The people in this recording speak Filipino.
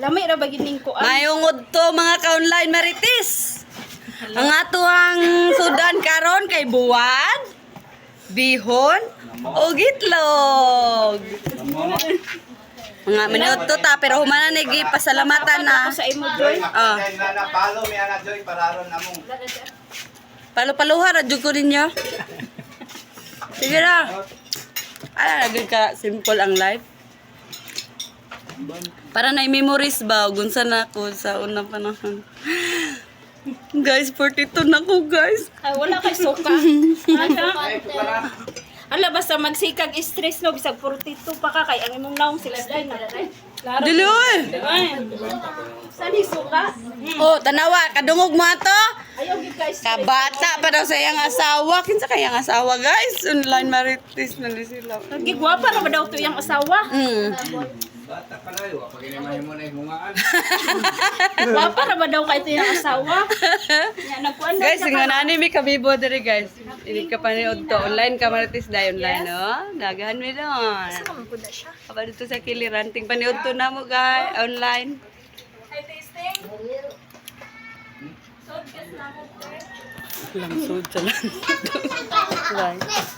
Lami ra bagining ko. Mayungod to mga ka-online maritis. Ang ato ang sudan karon kay buwan, bihon, o gitlog. Mga minuto to ta pero humana nigi pasalamatan na. Sa imo Joy. Ah. Palo mi ana Joy pararon namong. Palo-paluha ra jud ko ninyo. Sige na. Lagi ka simple ang life. Para na memories ba gunsa na ako sa unang panahon. Guys, 42 na ko, guys. Ay wala kay suka. Ala basta magsikag stress no bisag 42 pa ka kay ang imong naong 16 na. Klaro. Dili oy. Sani suka? Oh, tanawa kadungog mo ato. Ayaw gid guys. Kabata pa daw sa iyang asawa. Kinsa kayang asawa, guys? Online maritis na ni sila. Gigwapa ra ba daw to yang asawa? Bata pa layo, pag inimay mo na imungaan. Gwapa ra ba daw kay to yang asawa? Ya nagkuan na Guys, siya nga ka- nani mi kabibo diri, guys. Ini ka paniod to online ka maritis dayon online, no? Dagahan mi doon. Apa dito sa kiliran ting paniod to na mo, guys, online. Hi tasting. Langsod sa lang. Guys.